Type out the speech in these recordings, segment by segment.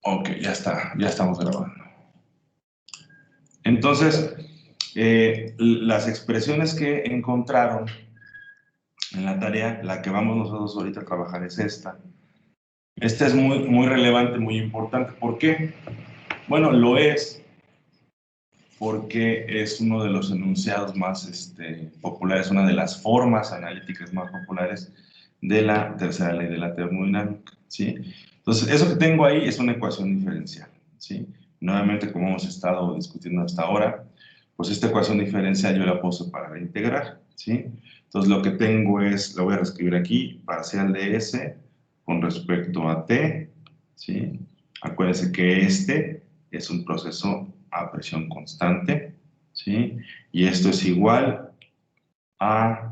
Ok, ya estamos grabando. Entonces, las expresiones que encontraron en la tarea, la que vamos nosotros ahorita a trabajar es esta. Esta es muy relevante, muy importante. ¿Por qué? Bueno, lo es porque es uno de los enunciados más populares, una de las formas analíticas más populares de la tercera ley de la termodinámica, ¿sí? Entonces, eso que tengo ahí es una ecuación diferencial, ¿sí? Nuevamente, como hemos estado discutiendo hasta ahora, pues esta ecuación diferencial yo la puedo separar e integrar, ¿sí? Entonces, lo que tengo es, la voy a reescribir aquí, parcial de S con respecto a T, ¿sí? Acuérdense que este es un proceso a presión constante, ¿sí? Y esto es igual a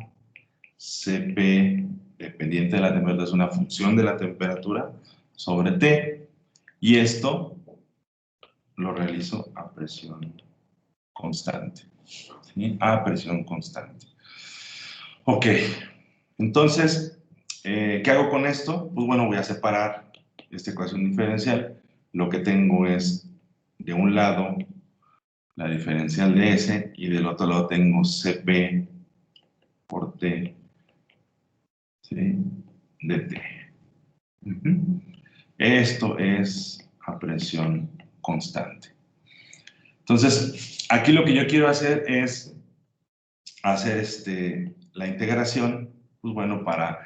Cp dependiente de la temperatura, es una función de la temperatura sobre T, y esto lo realizo a presión constante, ¿sí? A presión constante. Ok, entonces, ¿qué hago con esto? Pues bueno, voy a separar esta ecuación diferencial. Lo que tengo es, de un lado, la diferencial de S, y del otro lado tengo Cp por T, ¿sí? De T. Esto es a presión constante. Entonces, aquí lo que yo quiero hacer es hacer la integración, pues bueno, para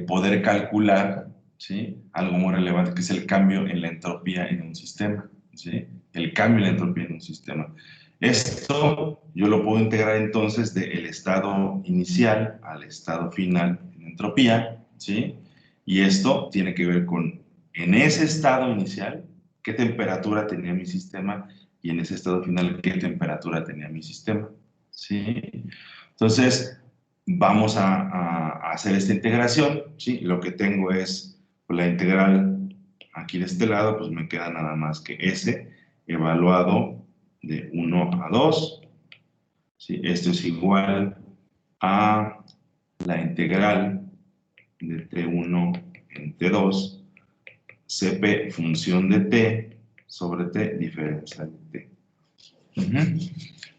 poder calcular, ¿sí? Algo muy relevante, que es el cambio en la entropía en un sistema, ¿sí? El cambio en la entropía en un sistema. Esto yo lo puedo integrar entonces del estado inicial al estado final en entropía, ¿sí? Y esto tiene que ver con, en ese estado inicial, qué temperatura tenía mi sistema, y en ese estado final, qué temperatura tenía mi sistema, ¿sí? Entonces, vamos a hacer esta integración, ¿sí? Lo que tengo es pues, la integral aquí de este lado, pues me queda nada más que S evaluado de 1 a 2, ¿sí? Esto es igual a la integral de T1 en T2, Cp función de T sobre T diferencial de T.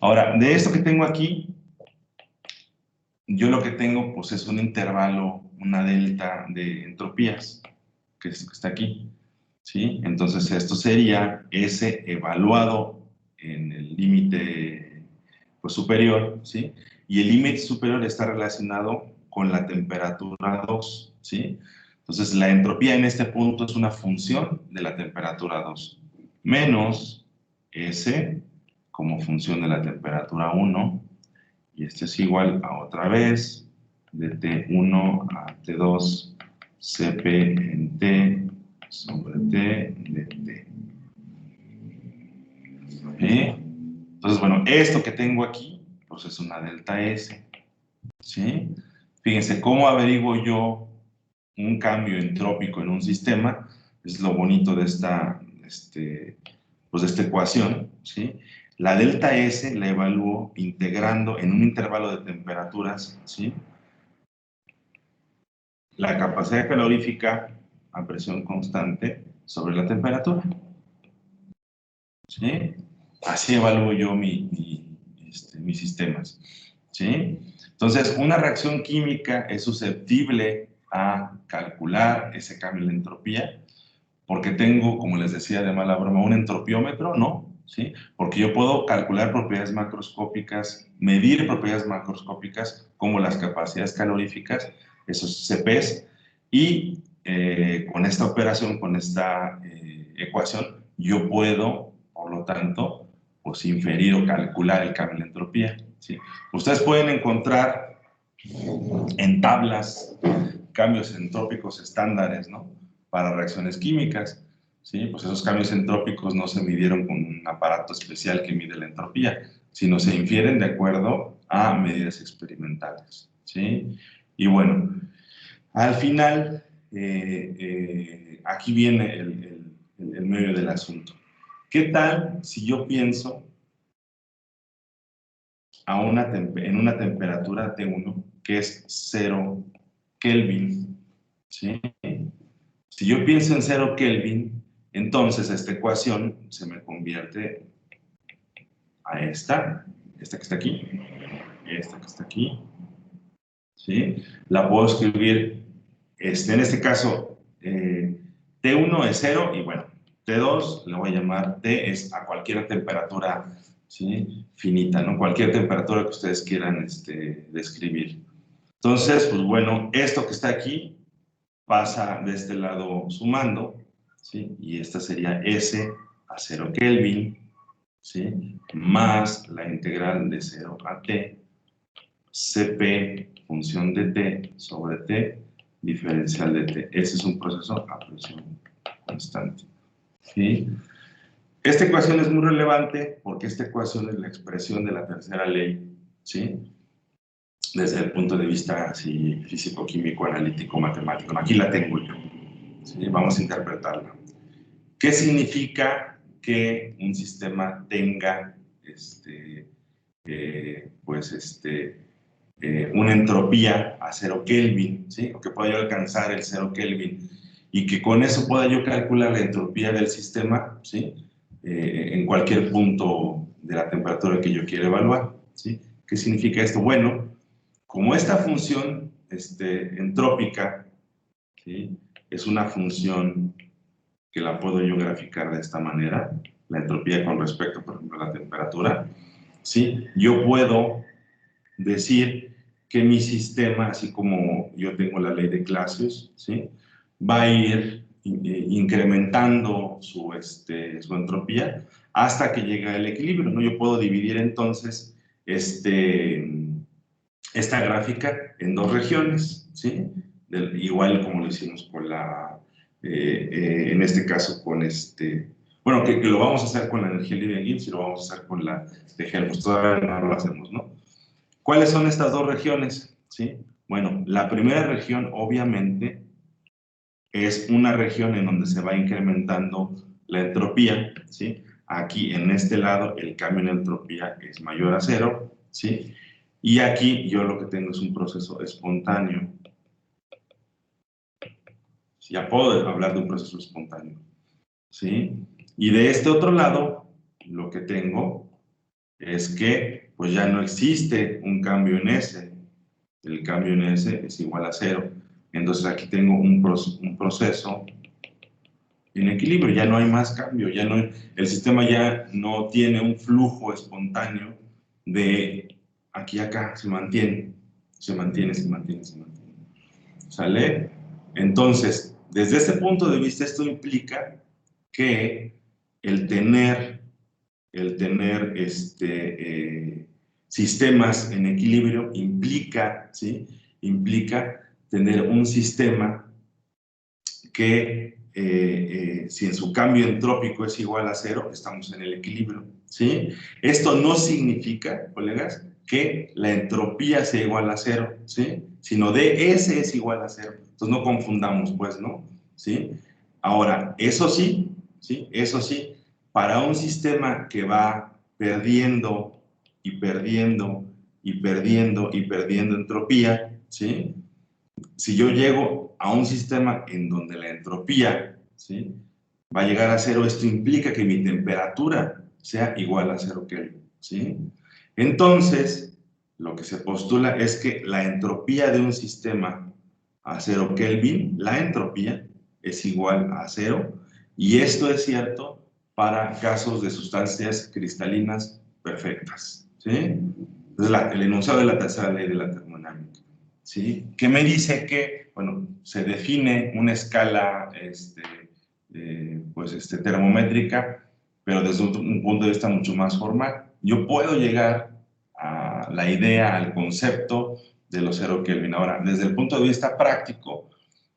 Ahora, de esto que tengo aquí, yo lo que tengo pues es un intervalo, una delta de entropías, que es esto que está aquí, ¿sí? Entonces esto sería S evaluado en el límite pues, superior, ¿sí? Y el límite superior está relacionado con la temperatura 2, ¿sí? Entonces la entropía en este punto es una función de la temperatura 2, menos S como función de la temperatura 1, y esto es igual a otra vez de T1 a T2 Cp en T sobre T de T. ¿Sí? Entonces, bueno, esto que tengo aquí, pues es una delta S. ¿Sí? Fíjense, ¿cómo averiguo yo un cambio entrópico en un sistema? Es lo bonito de pues de esta ecuación, ¿sí? La delta S la evalúo integrando en un intervalo de temperaturas, ¿sí? La capacidad calorífica a presión constante sobre la temperatura, ¿sí? Así evalúo yo mis sistemas, ¿sí? Entonces, una reacción química es susceptible a calcular ese cambio en la entropía, porque tengo, como les decía de mala broma, un entropiómetro, ¿no? ¿Sí? Porque yo puedo calcular propiedades macroscópicas, medir propiedades macroscópicas como las capacidades caloríficas, esos CPs, y con esta operación, con esta ecuación, yo puedo, por lo tanto, pues inferir o calcular el cambio en la entropía, ¿sí? Ustedes pueden encontrar en tablas cambios entrópicos estándares, ¿no? Para reacciones químicas, ¿sí? Pues esos cambios entrópicos no se midieron con un aparato especial que mide la entropía, sino se infieren de acuerdo a medidas experimentales, ¿sí? Y bueno, al final, aquí viene el medio del asunto. ¿Qué tal si yo pienso en una temperatura T1 que es 0 Kelvin, ¿sí? Si yo pienso en 0 Kelvin, entonces esta ecuación se me convierte a esta que está aquí, esta que está aquí, ¿sí? La puedo escribir, en este caso, T1 es 0 y bueno, T2 le voy a llamar T es a cualquier temperatura, ¿sí? Finita, ¿no? Cualquier temperatura que ustedes quieran describir. Entonces, pues bueno, esto que está aquí pasa de este lado sumando, ¿sí? Y esta sería S a 0 Kelvin, ¿sí? Más la integral de 0 a T, Cp función de T sobre T diferencial de T. Ese es un proceso a presión constante, ¿sí? Esta ecuación es muy relevante porque esta ecuación es la expresión de la tercera ley, ¿sí? Desde el punto de vista así, físico, químico, analítico, matemático. No, aquí la tengo yo, ¿sí? Vamos a interpretarla. ¿Qué significa que un sistema tenga una entropía a 0 Kelvin, ¿sí? O que pueda yo alcanzar el 0 Kelvin y que con eso pueda yo calcular la entropía del sistema, ¿sí? En cualquier punto de la temperatura que yo quiera evaluar, ¿sí? ¿Qué significa esto? Bueno, como esta función entrópica, ¿sí? Es una función que la puedo yo graficar de esta manera, la entropía con respecto, por ejemplo, a la temperatura, ¿sí? Yo puedo decir que mi sistema, así como yo tengo la ley de Clausius, ¿sí? Va a ir incrementando su entropía hasta que llegue al equilibrio, ¿no? Yo puedo dividir entonces esta gráfica en dos regiones, ¿sí? Igual como lo hicimos con en este caso con bueno, que lo vamos a hacer con la energía libre de Gibbs y lo vamos a hacer con la de Helmholtz, todavía no lo hacemos, ¿no? ¿Cuáles son estas dos regiones? ¿Sí? Bueno, la primera región obviamente es una región en donde se va incrementando la entropía, ¿sí? Aquí en este lado el cambio en entropía es mayor a 0, ¿sí? Y aquí yo lo que tengo es un proceso espontáneo. Ya puedo hablar de un proceso espontáneo, ¿sí? Y de este otro lado, lo que tengo es que pues ya no existe un cambio en S. El cambio en S es igual a 0. Entonces aquí tengo un proceso en equilibrio, ya no hay más cambio, el sistema ya no tiene un flujo espontáneo de aquí a acá, se mantiene. ¿Sale? Entonces, desde este punto de vista, esto implica que el tener sistemas en equilibrio implica, ¿sí? Implica tener un sistema que si en su cambio entrópico es igual a 0, estamos en el equilibrio, ¿sí? Esto no significa, colegas, que la entropía sea igual a 0, ¿sí? Sino ds es igual a 0. Entonces no confundamos, pues, ¿no? ¿Sí? Ahora, eso sí, ¿sí? Eso sí, para un sistema que va perdiendo y perdiendo y perdiendo y perdiendo entropía, ¿sí? Si yo llego a un sistema en donde la entropía, ¿sí? Va a llegar a 0, esto implica que mi temperatura sea igual a 0 Kelvin, ¿sí? Entonces, lo que se postula es que la entropía de un sistema a 0 Kelvin, la entropía es igual a 0, y esto es cierto para casos de sustancias cristalinas perfectas, ¿sí? Entonces, el enunciado de la tercera ley de la termodinámica, ¿sí? Que me dice que, bueno, se define una escala termométrica, pero desde un punto de vista mucho más formal. Yo puedo llegar a la idea, al concepto de los 0 Kelvin. Ahora, desde el punto de vista práctico,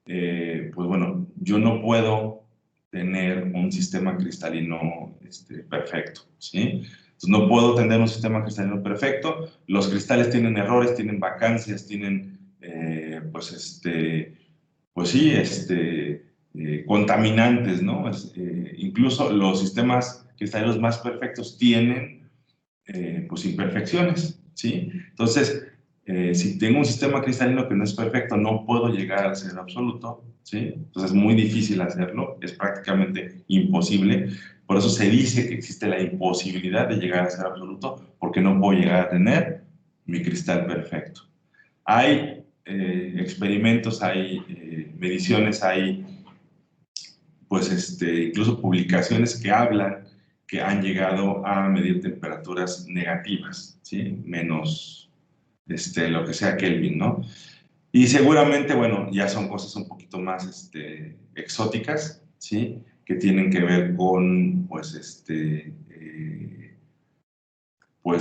pues bueno, yo no puedo tener un sistema cristalino perfecto, ¿sí? Entonces, no puedo tener un sistema cristalino perfecto. Los cristales tienen errores, tienen vacancias, tienen, contaminantes, ¿no? Incluso los sistemas cristalinos más perfectos tienen, imperfecciones, ¿sí? Entonces, si tengo un sistema cristalino que no es perfecto, no puedo llegar al cero absoluto, ¿sí? Entonces es muy difícil hacerlo, es prácticamente imposible. Por eso se dice que existe la imposibilidad de llegar al cero absoluto, porque no puedo llegar a tener mi cristal perfecto. Hay experimentos, hay mediciones, hay pues incluso publicaciones que hablan que han llegado a medir temperaturas negativas, ¿sí? Menos lo que sea Kelvin, ¿no? Y seguramente, bueno, ya son cosas un poquito más exóticas, ¿sí? Que tienen que ver con, pues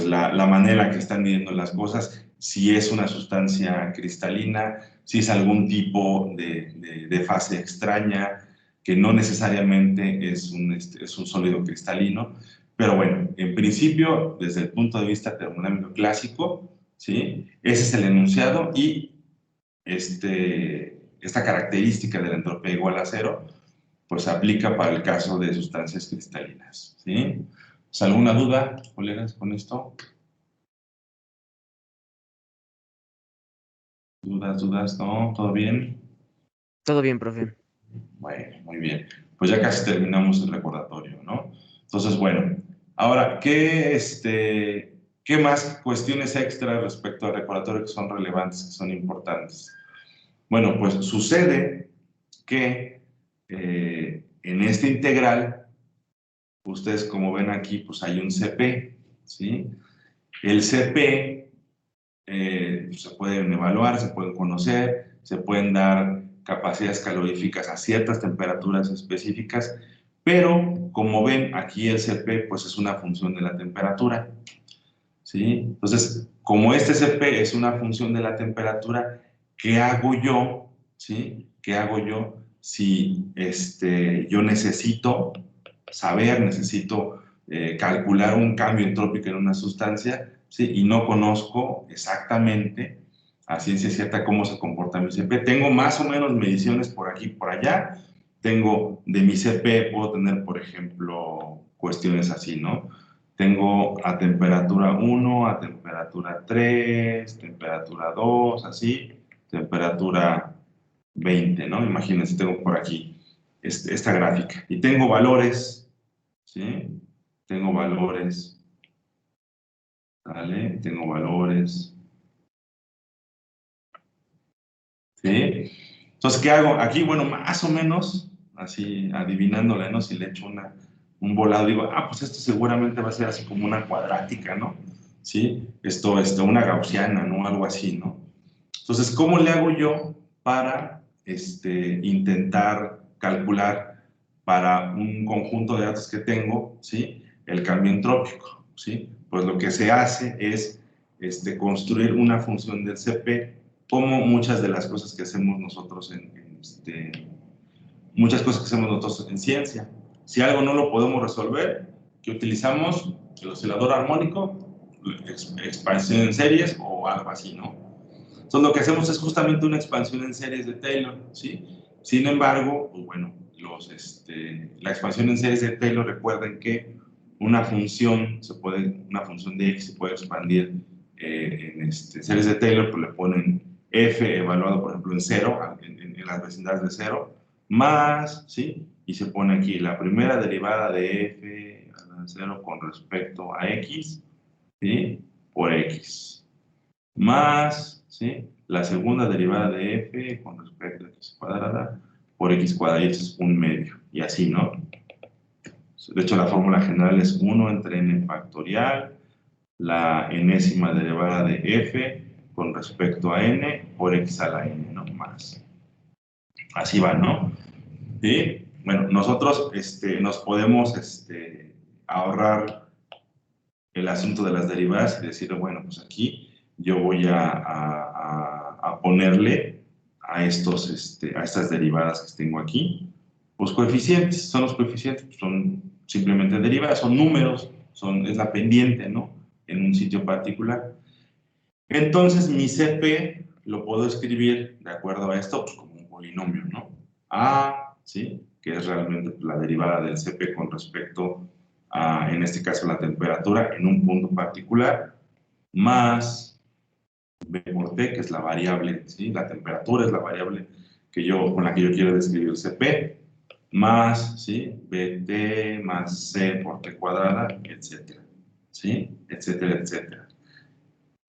la manera en que están midiendo las cosas, si es una sustancia cristalina, si es algún tipo de fase extraña, que no necesariamente es un sólido cristalino, pero bueno, en principio, desde el punto de vista termodinámico clásico, ¿sí? Ese es el enunciado y esta característica de la entropía igual a cero, pues aplica para el caso de sustancias cristalinas, ¿sí? ¿Pues alguna duda, colegas, con esto? ¿Dudas? ¿No? ¿Todo bien? Todo bien, profe. Bueno, muy bien. Pues ya casi terminamos el recordatorio, ¿no? Entonces, bueno, ahora, ¿qué más cuestiones extra respecto al recordatorio que son relevantes, que son importantes? Bueno, pues sucede que en este integral, ustedes como ven aquí, pues hay un CP, ¿sí? El CP se pueden evaluar, se pueden conocer, se pueden dar capacidades caloríficas a ciertas temperaturas específicas, pero como ven, aquí el CP pues es una función de la temperatura, ¿sí? Entonces, como este CP es una función de la temperatura, ¿qué hago yo? ¿Sí? ¿Qué hago yo si yo necesito saber, necesito calcular un cambio entrópico en una sustancia, ¿sí? Y no conozco exactamente a ciencia cierta cómo se comporta mi CP? Tengo más o menos mediciones por aquí y por allá. Tengo de mi CP, puedo tener, por ejemplo, cuestiones así, ¿no? Tengo a temperatura 1, a temperatura 3, temperatura 2, así, temperatura 20, ¿no? Imagínense, tengo por aquí esta gráfica. Y tengo valores, ¿sí? Tengo valores, ¿vale? Tengo valores, ¿sí? Entonces, ¿qué hago? Aquí, bueno, más o menos, así adivinándole, ¿no? Si le echo un volado, digo, pues esto seguramente va a ser así como una cuadrática, ¿no? ¿Sí? Una gaussiana, ¿no? Algo así, ¿no? Entonces, ¿cómo le hago yo para intentar calcular para un conjunto de datos que tengo, ¿sí? El cambio entrópico, ¿sí? Pues lo que se hace es construir una función del CP, como muchas de las cosas que hacemos nosotros muchas cosas que hacemos nosotros en ciencia. Si algo no lo podemos resolver, ¿qué utilizamos? El oscilador armónico, expansión en series o algo así, ¿no? Entonces lo que hacemos es justamente una expansión en series de Taylor, ¿sí? Sin embargo, pues bueno, la expansión en series de Taylor, recuerden que una función de x se puede expandir en series de Taylor, pues le ponen f evaluado, por ejemplo, en 0, en las vecindades de 0, más, ¿sí? Y se pone aquí la primera derivada de f a la 0 con respecto a x, ¿sí? Por x, más, ¿sí? La segunda derivada de f con respecto a x cuadrada por x cuadrada, y eso es un medio, y así, ¿no? De hecho, la fórmula general es 1 entre n factorial, la enésima derivada de f con respecto a n por x a la n, ¿no? Más. Así va, ¿no? Y, bueno, nosotros nos podemos ahorrar el asunto de las derivadas y decir, bueno, pues aquí yo voy a ponerle a estas derivadas que tengo aquí, pues coeficientes. Son los coeficientes, son simplemente derivadas, son números, es la pendiente, ¿no? En un sitio particular. Entonces, mi CP lo puedo escribir de acuerdo a esto, pues como un polinomio, ¿no? A, ¿sí? Que es realmente la derivada del CP con respecto a, en este caso, la temperatura en un punto particular, más B por T, que es la variable, ¿sí? La temperatura es la variable con la que yo quiero describir CP, más, ¿sí? BT más C por T cuadrada, etcétera, ¿sí? Etcétera, etcétera.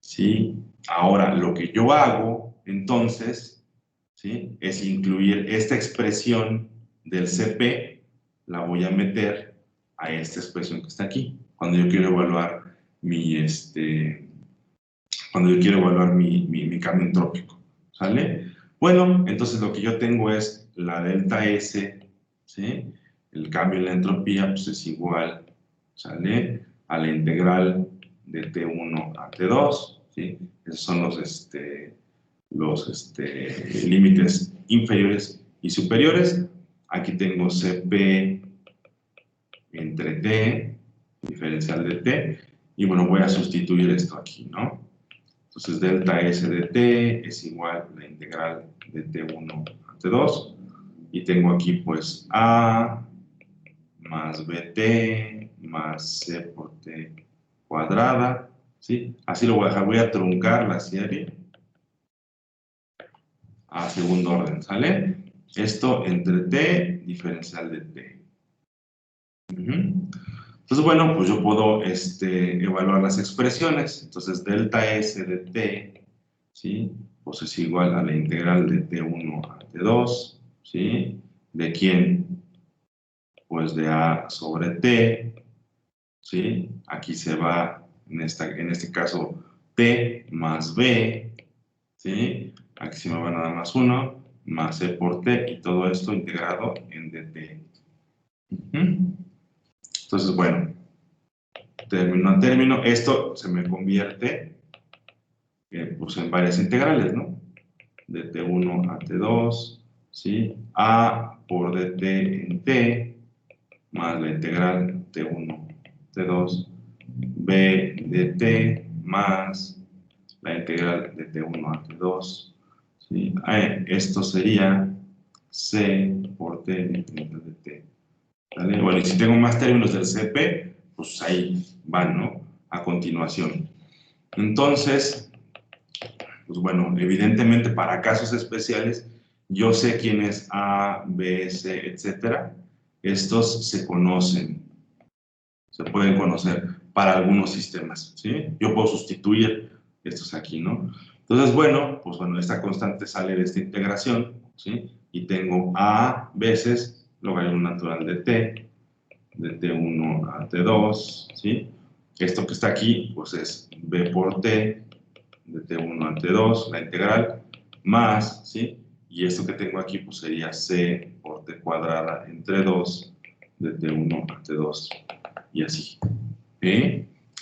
¿Sí? Ahora, lo que yo hago, entonces, ¿sí? Es incluir esta expresión del CP, la voy a meter a esta expresión que está aquí, cuando yo quiero evaluar mi cambio entrópico, ¿sale? Bueno, entonces lo que yo tengo es la delta S, ¿sí? El cambio en la entropía pues es igual, ¿sale? A la integral de T1 a T2, ¿sí? Esos son los límites inferiores y superiores. Aquí tengo CP entre T, diferencial de T, y bueno, voy a sustituir esto aquí, ¿no? Entonces, delta S de T es igual a la integral de T1 a T2, y tengo aquí pues A más BT más C por T cuadrada, ¿sí? Así lo voy a dejar, voy a truncar la serie a segundo orden, ¿sale? Esto entre T, diferencial de T. Entonces, bueno, pues yo puedo evaluar las expresiones. Entonces, delta S de T, ¿sí? Pues es igual a la integral de T1 a T2, ¿sí? ¿De quién? Pues de A sobre T, ¿sí? Aquí se va, en este caso, T más B, ¿sí? Aquí se me va nada más 1, más C por T, y todo esto integrado en dt. Entonces, bueno, término a término, esto se me convierte pues en varias integrales, ¿no? De T1 a T2, ¿sí? A por dt en T, más la integral T1, T2, B de T, más la integral de T1 a T2, ¿sí? Esto sería C por T de T. ¿Vale? Bueno, y si tengo más términos del CP, pues ahí van, ¿no? A continuación. Entonces, pues bueno, evidentemente para casos especiales, yo sé quién es A, B, C, etcétera. Estos se conocen, se pueden conocer para algunos sistemas, ¿sí? Yo puedo sustituir estos aquí, ¿no? Entonces, bueno, pues bueno, esta constante sale de esta integración, ¿sí? Y tengo A veces logaritmo natural de T, de T1 a T2, ¿sí? Esto que está aquí, pues es B por T, de T1 a T2, la integral, más, ¿sí? Y esto que tengo aquí, pues sería C por T cuadrada entre 2, de T1 a T2, y así.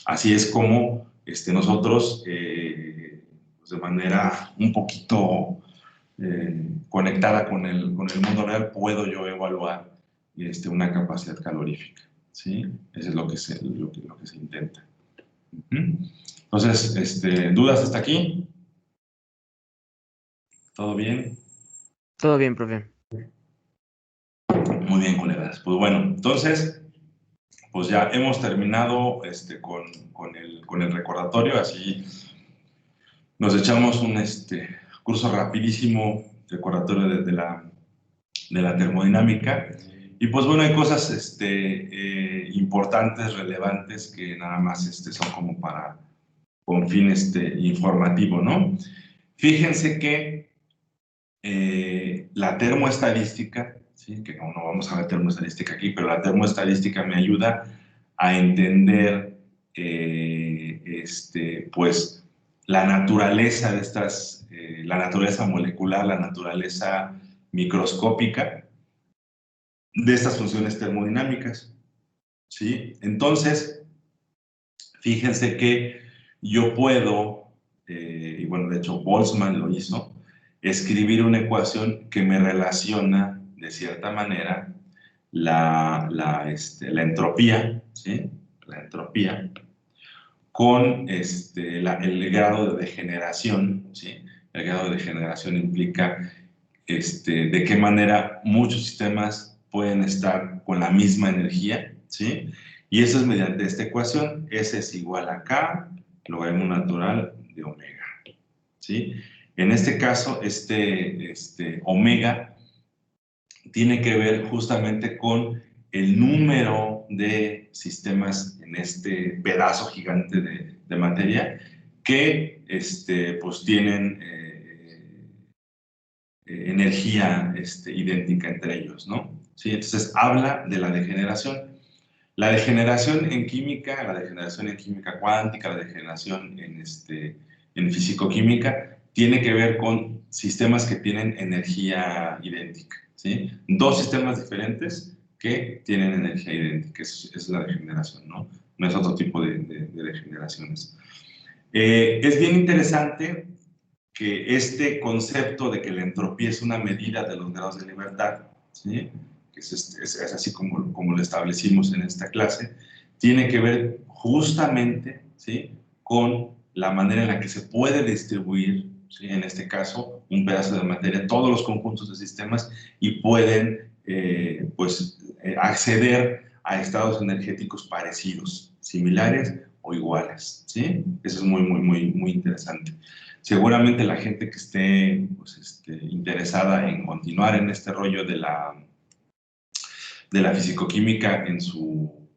Así es como nosotros, pues de manera un poquito conectada con el mundo real, puedo yo evaluar una capacidad calorífica, ¿sí? Eso es lo que se intenta. Entonces, ¿dudas hasta aquí? ¿Todo bien? Todo bien, profe. Muy bien, colegas. Pues bueno, entonces, pues ya hemos terminado con el recordatorio, así nos echamos un curso rapidísimo, recordatorio de la termodinámica. Y pues bueno, hay cosas importantes, relevantes, que nada más son como con fin informativo, ¿no? Fíjense que la termoestadística, ¿sí? Que no vamos a ver termoestadística aquí, pero la termoestadística me ayuda a entender pues la naturaleza de la naturaleza molecular, la naturaleza microscópica de estas funciones termodinámicas, ¿sí? Entonces, fíjense que yo puedo, y bueno, de hecho Boltzmann lo hizo, escribir una ecuación que me relaciona de cierta manera la entropía, ¿sí? La entropía con el grado de degeneración, ¿sí? El grado de degeneración implica de qué manera muchos sistemas pueden estar con la misma energía, ¿sí? Y eso es mediante esta ecuación, S es igual a K, logaritmo natural de omega. ¿sí? En este caso, omega tiene que ver justamente con el número de sistemas en este pedazo gigante de materia que pues tienen energía idéntica entre ellos, ¿no? ¿Sí? Entonces habla de la degeneración. La degeneración en química, la degeneración en química cuántica, la degeneración en fisicoquímica, tiene que ver con sistemas que tienen energía idéntica, ¿sí? Dos sistemas diferentes que tienen energía idéntica, es la degeneración, ¿no? No es otro tipo de degeneraciones. Es bien interesante que este concepto de que la entropía es una medida de los grados de libertad, ¿sí? Que es así como lo establecimos en esta clase, tiene que ver justamente, ¿sí?, con la manera en la que se puede distribuir, ¿sí?, en este caso, un pedazo de materia, todos los conjuntos de sistemas y pueden acceder a estados energéticos parecidos, similares o iguales, ¿sí? Eso es muy interesante. Seguramente la gente que esté interesada en continuar en este rollo de la fisicoquímica en su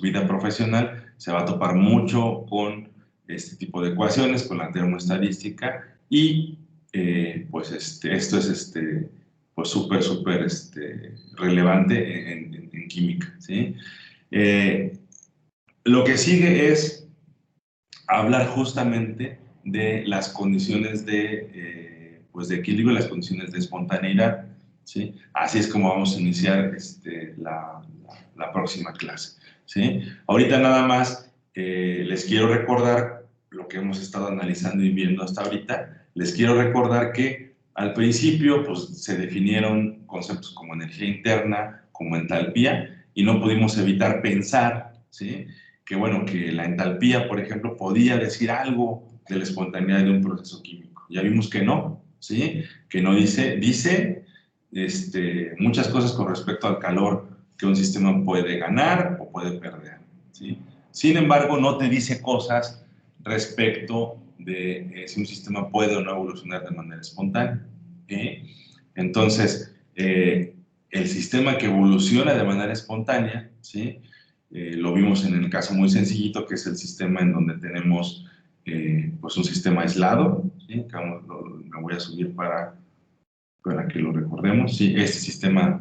vida profesional se va a topar mucho con este tipo de ecuaciones, con la termoestadística y esto es pues súper relevante en química, ¿sí? Lo que sigue es hablar justamente de las condiciones de equilibrio, las condiciones de espontaneidad, ¿sí? Así es como vamos a iniciar la próxima clase, ¿sí? Ahorita nada más les quiero recordar lo que hemos estado analizando y viendo hasta ahorita. Les quiero recordar que al principio pues, se definieron conceptos como energía interna, como entalpía, y no pudimos evitar pensar, ¿sí?, que bueno, que la entalpía, por ejemplo, podía decir algo de la espontaneidad de un proceso químico. Ya vimos que no, ¿sí? Que no dice muchas cosas con respecto al calor que un sistema puede ganar o puede perder, ¿sí? Sin embargo, no te dice cosas respecto de si un sistema puede o no evolucionar de manera espontánea, ¿sí? Entonces, el sistema que evoluciona de manera espontánea, ¿sí?, lo vimos en el caso muy sencillito, que es el sistema en donde tenemos pues un sistema aislado, ¿sí? Me voy a subir para que lo recordemos, ¿sí? Este sistema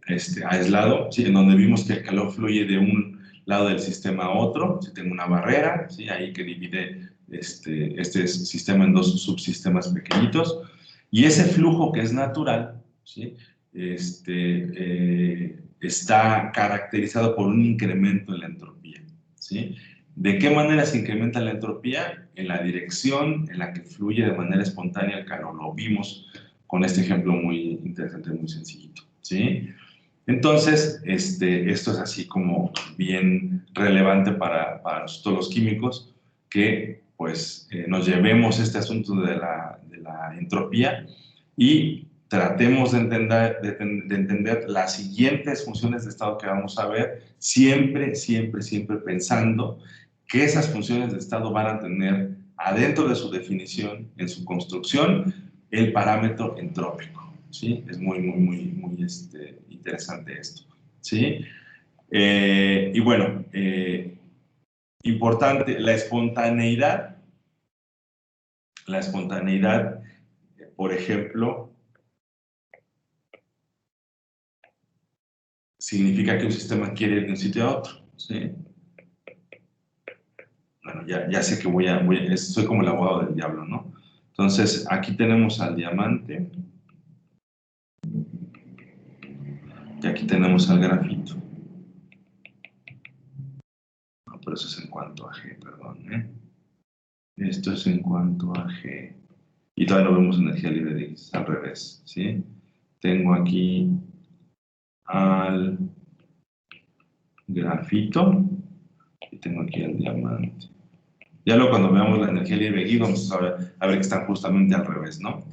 aislado, ¿sí?, en donde vimos que el calor fluye de un lado del sistema a otro, ¿sí? Tengo una barrera, ¿sí?, ahí que divide este sistema en dos subsistemas pequeñitos, y ese flujo que es natural, ¿sí?, está caracterizado por un incremento en la entropía, ¿sí? ¿De qué manera se incrementa la entropía? En la dirección en la que fluye de manera espontánea el calor. Lo vimos con este ejemplo muy interesante, muy sencillito, ¿sí? Entonces, esto es así como bien relevante para nosotros los químicos, que pues nos llevemos este asunto de la entropía y tratemos de entender las siguientes funciones de estado que vamos a ver, siempre pensando que esas funciones de estado van a tener adentro de su definición, en su construcción, el parámetro entrópico, ¿sí? Es muy interesante esto, ¿sí? Y bueno, importante, la espontaneidad, por ejemplo, significa que un sistema quiere ir de un sitio a otro, ¿sí? Bueno, ya sé que soy como el abogado del diablo, ¿no? Entonces, aquí tenemos al diamante y aquí tenemos al grafito. No, pero eso es en cuanto a G, perdón, ¿eh? Esto es en cuanto a G. Y todavía no vemos energía libre de X, al revés, ¿sí? Tengo aquí al grafito y tengo aquí al diamante. Ya luego cuando veamos la energía libre de X vamos a ver que están justamente al revés, ¿no?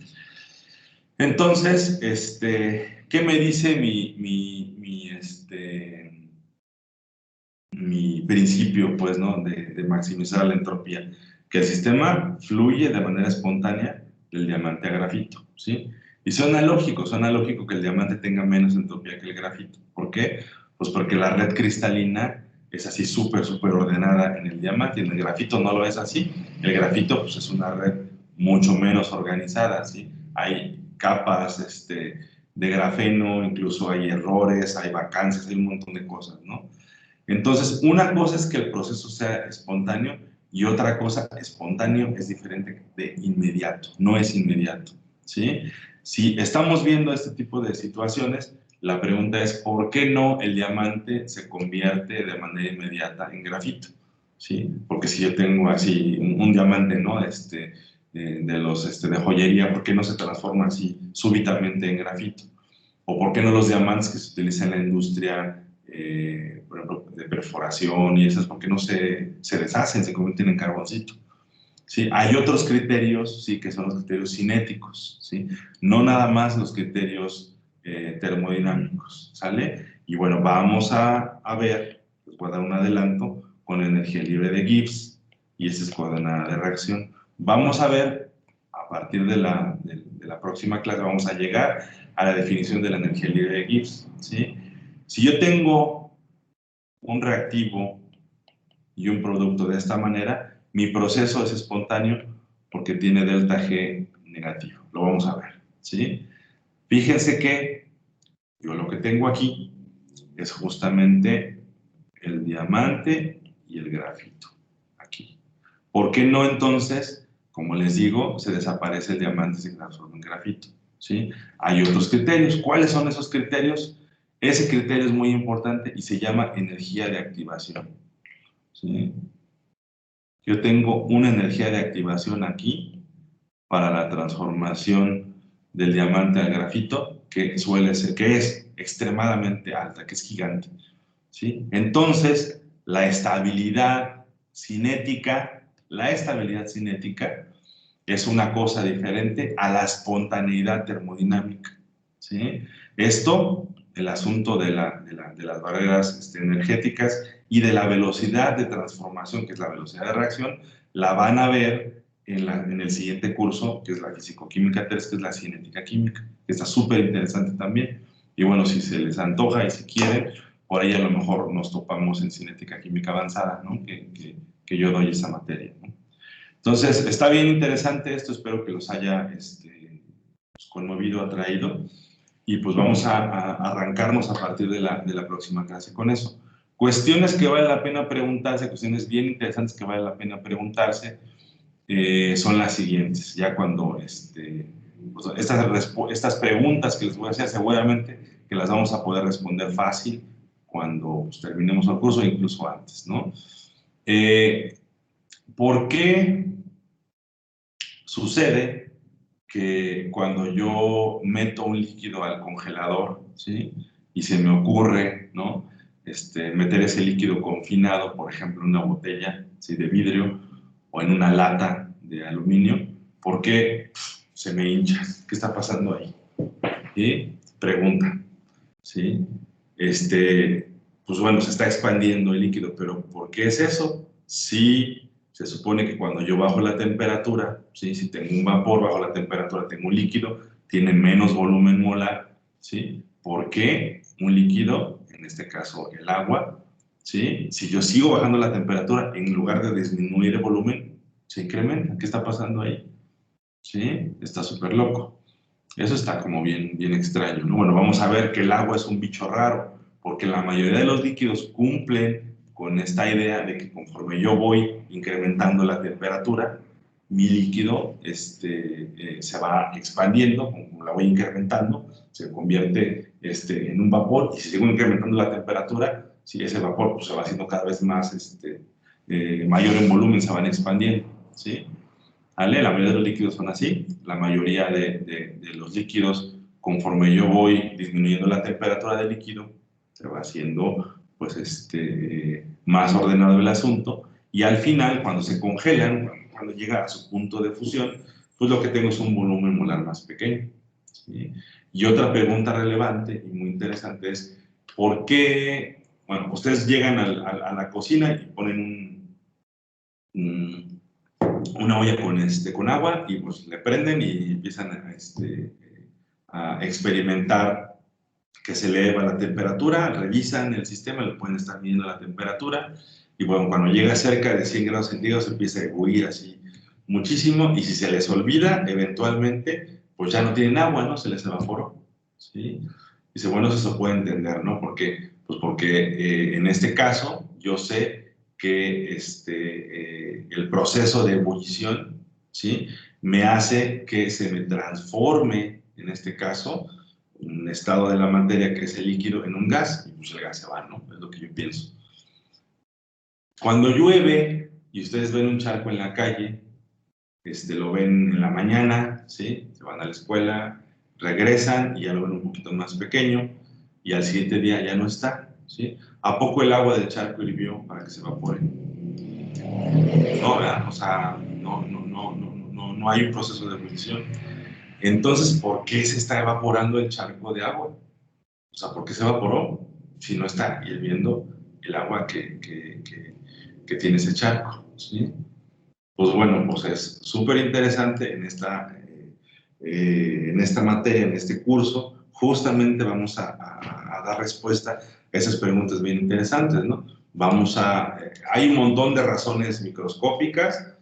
Entonces, ¿qué me dice mi principio, pues, ¿no?, de maximizar la entropía? que el sistema fluye de manera espontánea del diamante a grafito, ¿sí? Y suena lógico que el diamante tenga menos entropía que el grafito. ¿Por qué? Pues porque la red cristalina es así súper ordenada en el diamante, y en el grafito no lo es así. El grafito pues, es una red mucho menos organizada, ¿sí? Hay capas de grafeno, incluso hay errores, hay vacancias, hay un montón de cosas, ¿no? Entonces, una cosa es que el proceso sea espontáneo y otra cosa, espontáneo es diferente de inmediato, no es inmediato, ¿sí? Si estamos viendo este tipo de situaciones, la pregunta es, ¿por qué no el diamante se convierte de manera inmediata en grafito? ¿Sí? Porque si yo tengo así un diamante, ¿no? De joyería, ¿por qué no se transforma así súbitamente en grafito? ¿O por qué no los diamantes que se utilizan en la industria, por ejemplo, de perforación y esas, por qué no se deshacen, se convierten en carboncito? ¿Sí? Hay otros criterios, sí, que son los criterios cinéticos, ¿sí? No nada más los criterios termodinámicos, ¿sale? Y bueno, vamos a ver, les voy a dar un adelanto con la energía libre de Gibbs, y esta es coordenada de reacción. Vamos a ver, a partir de la próxima clase, vamos a llegar a la definición de la energía libre de Gibbs, ¿sí? Si yo tengo un reactivo y un producto de esta manera, mi proceso es espontáneo porque tiene delta G negativo. Lo vamos a ver, ¿sí? Fíjense que yo lo que tengo aquí es justamente el diamante y el grafito, aquí. ¿Por qué no entonces, como les digo, se desaparece el diamante y se transforma en grafito? ¿Sí? Hay otros criterios. ¿Cuáles son esos criterios? Ese criterio es muy importante y se llama energía de activación, ¿sí? Yo tengo una energía de activación aquí para la transformación del diamante al grafito, que suele ser, que es extremadamente alta, que es gigante, ¿sí? Entonces, la estabilidad cinética es una cosa diferente a la espontaneidad termodinámica, ¿sí? Esto, el asunto de las barreras energéticas y de la velocidad de transformación, que es la velocidad de reacción, la van a ver en el siguiente curso, que es la Físico-Química 3, que es la cinética química, que está súper interesante también. Y bueno, si se les antoja y si quieren, por ahí a lo mejor nos topamos en cinética química avanzada, ¿no? Que yo doy esa materia, ¿no? Entonces, está bien interesante esto, espero que los haya pues, conmovido, atraído, y pues vamos a arrancarnos a partir de la próxima clase con eso. Cuestiones que vale la pena preguntarse, cuestiones bien interesantes que vale la pena preguntarse, son las siguientes, ya cuando pues, estas preguntas que les voy a hacer seguramente que las vamos a poder responder fácil cuando pues, terminemos el curso, incluso antes, ¿no? ¿Por qué sucede que cuando yo meto un líquido al congelador, ¿sí? Y se me ocurre, ¿no? Meter ese líquido confinado, por ejemplo, en una botella, ¿sí? De vidrio o en una lata de aluminio, ¿por qué se me hincha? ¿Qué está pasando ahí? ¿Sí? Pregunta, ¿sí? Pues bueno, se está expandiendo el líquido, pero ¿por qué es eso? Sí, se supone que cuando yo bajo la temperatura, ¿sí? Si tengo un vapor, bajo la temperatura tengo un líquido, tiene menos volumen molar, ¿sí? ¿Por qué un líquido, en este caso el agua, ¿sí? Si yo sigo bajando la temperatura, en lugar de disminuir el volumen, se incrementa? ¿Qué está pasando ahí? ¿Sí? Está súper loco. Eso está como bien extraño, ¿no? Bueno, vamos a ver que el agua es un bicho raro, porque la mayoría de los líquidos cumplen con esta idea de que conforme yo voy incrementando la temperatura, mi líquido se va expandiendo, como la voy incrementando, se convierte en un vapor, y si sigo incrementando la temperatura, si ese vapor pues, se va haciendo cada vez más mayor en volumen, se van expandiendo, ¿sí? ¿Vale? La mayoría de los líquidos son así. La mayoría de los líquidos, conforme yo voy disminuyendo la temperatura del líquido, se va haciendo pues, más ordenado el asunto. Y al final, cuando se congelan, cuando llega a su punto de fusión, pues lo que tengo es un volumen molar más pequeño, ¿sí? Y otra pregunta relevante y muy interesante es, ¿por qué? Bueno, ustedes llegan a la cocina y ponen un una olla con agua y pues le prenden y empiezan a experimentar que se eleva la temperatura, revisan el sistema, le pueden estar midiendo la temperatura y bueno, cuando llega cerca de 100 grados centígrados empieza a ebullir así muchísimo y si se les olvida, eventualmente, pues ya no tienen agua, ¿no? Se les evaporó, ¿sí? Dice, bueno, eso se puede entender, ¿no? ¿Por qué? Pues porque en este caso yo sé que el proceso de ebullición, ¿sí? Me hace que se me transforme, en este caso, un estado de la materia que es el líquido en un gas, y pues el gas se va, ¿no? Es lo que yo pienso. Cuando llueve y ustedes ven un charco en la calle, lo ven en la mañana, ¿sí? Se van a la escuela, regresan y ya lo ven un poquito más pequeño y al siguiente día ya no está, ¿sí? ¿A poco el agua del charco hirvió para que se evapore? No, ¿verdad? O sea, no hay un proceso de ebullición. Entonces, ¿por qué se está evaporando el charco de agua? O sea, ¿por qué se evaporó si no está hirviendo el agua que tiene ese charco? ¿Sí? Pues bueno, pues es súper interesante en esta materia, en este curso, justamente vamos a dar respuesta a esas preguntas bien interesantes, ¿no? Hay un montón de razones microscópicas,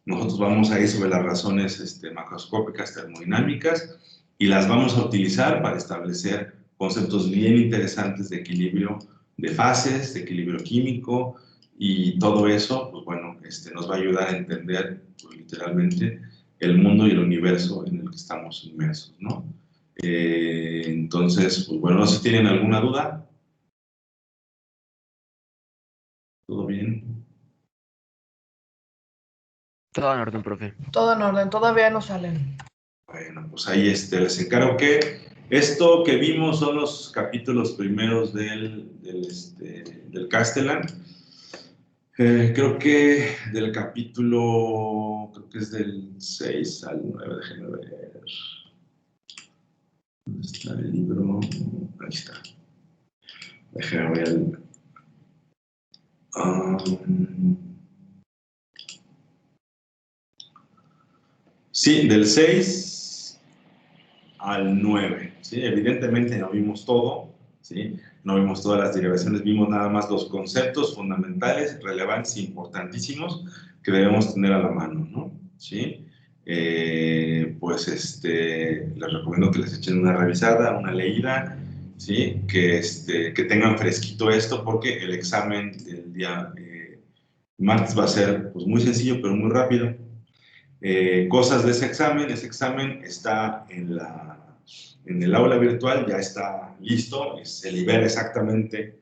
nosotros vamos a ir sobre las razones macroscópicas termodinámicas y las vamos a utilizar para establecer conceptos bien interesantes de equilibrio de fases, de equilibrio químico y todo eso, pues bueno, nos va a ayudar a entender pues, literalmente el mundo y el universo en el que estamos inmersos, ¿no? Entonces, pues bueno, no sé si tienen alguna duda. ¿Todo bien? Todo en orden, profe. Todo en orden, todavía no salen. Bueno, pues ahí les encargo que esto que vimos son los capítulos primeros del Castellan. Creo que del capítulo, creo que es del 6 al 9, déjenme ver. ¿Dónde está el libro? Ahí está. Déjenme ver sí, del 6 al 9, ¿sí? Evidentemente no vimos todo, ¿sí? No vimos todas las derivaciones, vimos nada más los conceptos fundamentales, relevantes e importantísimos que debemos tener a la mano, ¿no? ¿Sí? Pues les recomiendo que les echen una revisada, una leída, ¿sí? Que tengan fresquito esto porque el examen del día martes va a ser pues, muy sencillo pero muy rápido. Cosas de ese examen está en el aula virtual, ya está listo, se libera exactamente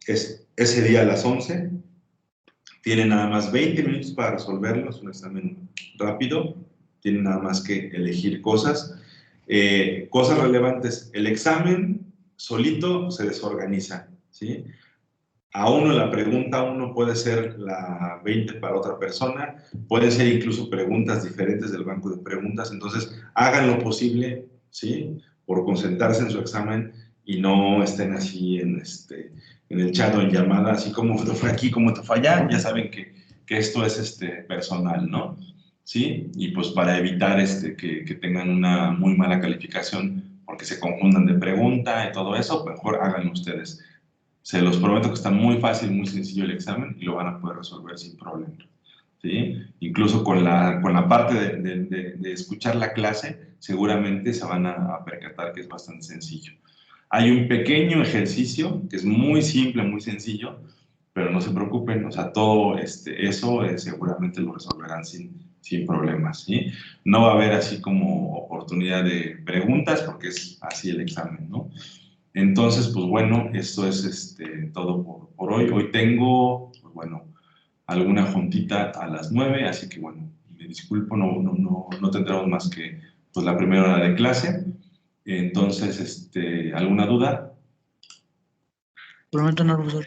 ese día a las 11. Tienen nada más 20 minutos para resolverlo, es un examen rápido, tienen nada más que elegir cosas. Cosas relevantes, el examen solito se desorganiza, ¿sí? A uno la pregunta puede ser la 20 para otra persona, pueden ser incluso preguntas diferentes del banco de preguntas, entonces hagan lo posible, ¿sí? Por concentrarse en su examen y no estén así en el chat o en llamada, así como te fue aquí, como te fue allá, ya saben que esto es personal, ¿no? ¿Sí? Y pues para evitar que tengan una muy mala calificación porque se confundan de pregunta y todo eso, mejor háganlo ustedes. Se los prometo que está muy fácil, muy sencillo el examen y lo van a poder resolver sin problema, ¿sí? Incluso con la parte de escuchar la clase, seguramente se van a percatar que es bastante sencillo. Hay un pequeño ejercicio que es muy simple, muy sencillo, pero no se preocupen, o sea, todo eso seguramente lo resolverán sin problemas, ¿sí? No va a haber así como oportunidad de preguntas porque es así el examen, ¿no? Entonces, pues bueno, esto es todo por hoy. Hoy tengo, pues bueno, alguna juntita a las 9, así que bueno, me disculpo, no tendremos más que pues, la primera hora de clase. Entonces, ¿alguna duda? Prometo no, profesor.